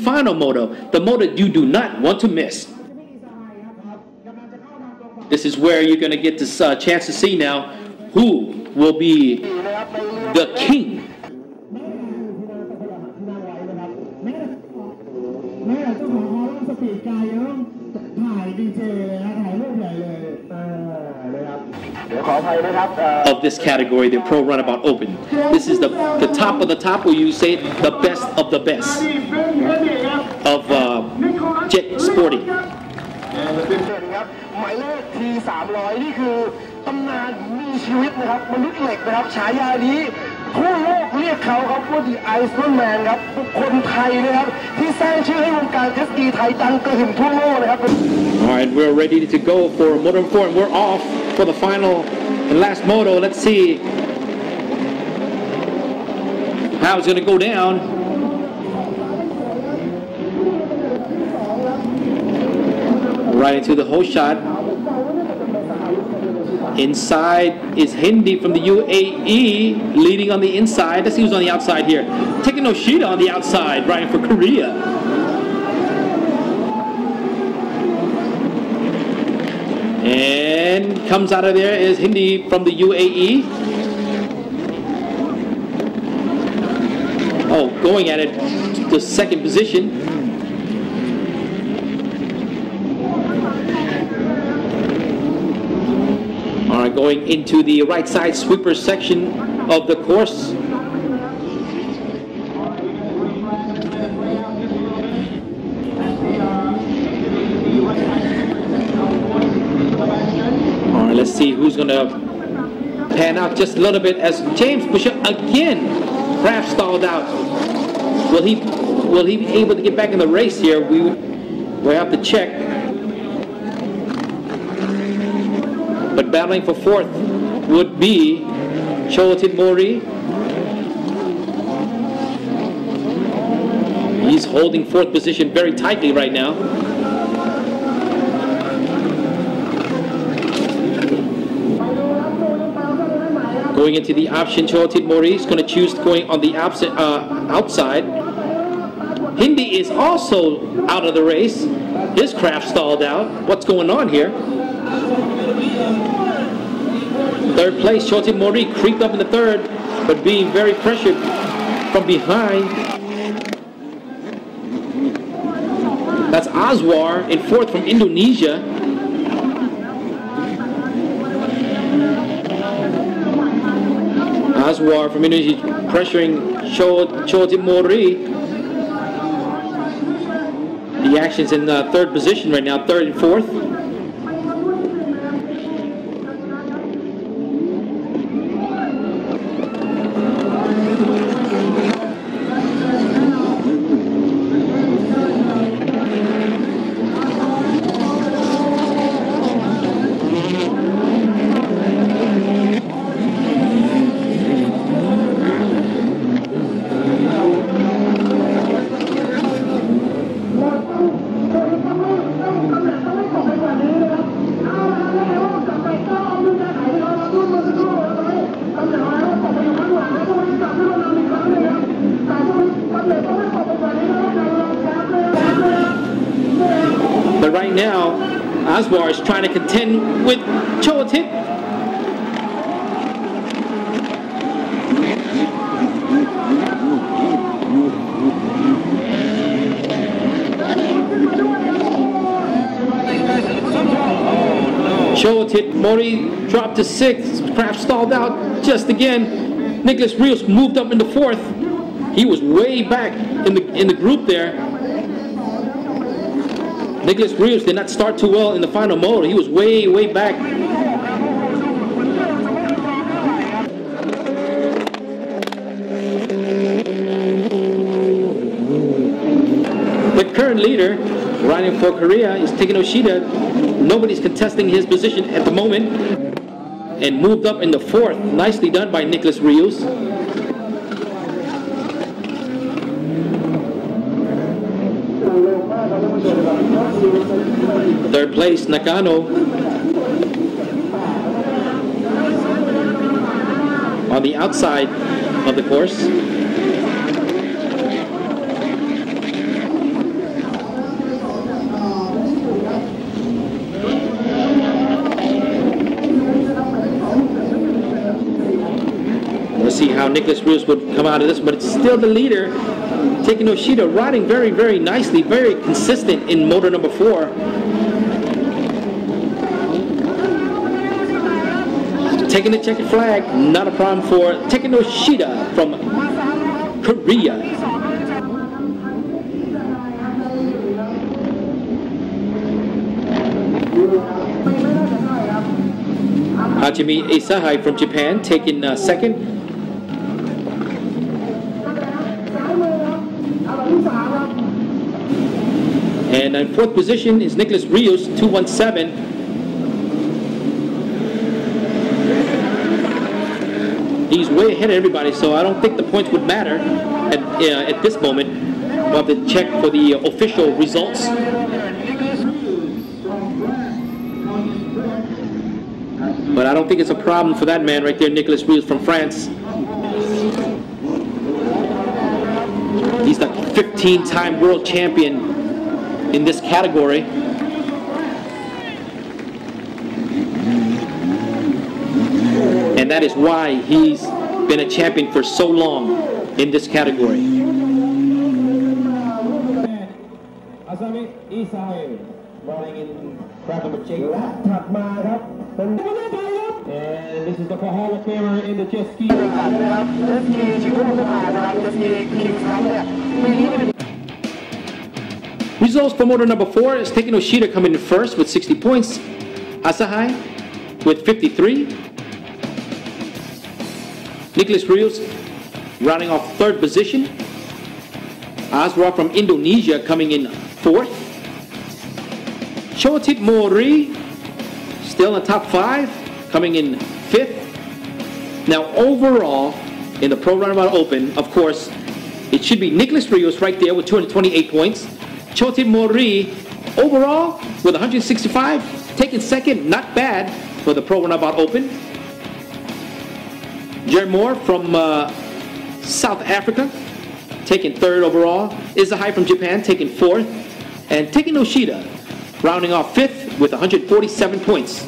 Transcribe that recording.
final moto, the moto you do not want to miss. This is where you're going to get this chance to see now who will be the king. Of this category, the Pro Runabout Open. This is the top of the top, where you say the best of the best of jet sporting. หมายเลขที300นี่คือตำนานมีชีวิตนะครับมนุษย์เหล็กนะครับฉายานี้ทั่วโลกเรียกเขาครับว่า The Iceman Man ครับคนไทยนะครับที่สร้างชื่อให้วงการเจ็ตสกีไทยดังกระหึ่มทั่วโลกนะครับ All right, we're ready to go for Moto 4 and we're off for the final and last moto. Let's see how it's going to go down. Right into the whole shot. Inside is Hindi from the UAE, leading on the inside. Let's see who's on the outside here. Taking Noshida on the outside, riding for Korea. And comes out of there is Hindi from the UAE. Oh, going at it to second position. Going into the right side sweeper section of the course. All right, let's see who's going to pan out just a little bit as James Boucher again craft stalled out. Will he be able to get back in the race here? We'll have to check. But battling for fourth would be Chotit Mori. He's holding fourth position very tightly right now. Going into the option, Chotit Mori is going to choose going on the outside. Hindi is also out of the race. His craft stalled out. What's going on here? Third place, Chotit Mori creeped up in the third, but being very pressured from behind. That's Azwar in fourth from Indonesia. Azwar from Indonesia pressuring Chotit Mori. The action's in third position right now, third and fourth. But right now, Azwar is trying to contend with Chotit. Chotit Mori dropped to sixth. Craft stalled out just again. Nicolas Rius moved up into fourth. He was way back in the group there. Nicolas Rius did not start too well in the final moto. He was way back. The current leader, riding for Korea, is Taken Oshida. Nobody's contesting his position at the moment. And moved up into fourth. Nicely done by Nicolas Rius. Third place, Nakano. On the outside of the course. Nicolas Rius would come out of this, but it's still the leader. Taking Yoshida, riding very, very nicely, very consistent in motor number 4. Taking the checkered flag, not a problem for Taking Yoshida from Korea. Hajime Isahai from Japan taking second. And in 4th position is Nicolas Rius, 217. He's way ahead of everybody, so I don't think the points would matter at this moment. We'll have to check for the official results. But I don't think it's a problem for that man right there, Nicolas Rius from France. He's the 15-time world champion in this category. And that is why he's been a champion for so long in this category. Nicolas Rius running in track number 8. And this is the Hall of Famer in the jet ski. Results for motor number 4 is Taking Yoshida coming in first with 60 points. Isahai with 53. Nicolas Rius rounding off 3rd position. Azra from Indonesia coming in 4th. Chotit Mori still in the top 5, coming in 5th. Now overall, in the Pro Runabout Open, of course, it should be Nicolas Rius right there with 228 points. Chotit Mori overall with 165, taking second, not bad for the Pro Runabout Open. Jared Moore from South Africa, taking 3rd overall. Isahai from Japan, taking 4th. And Taking Yoshida, rounding off 5th with 147 points.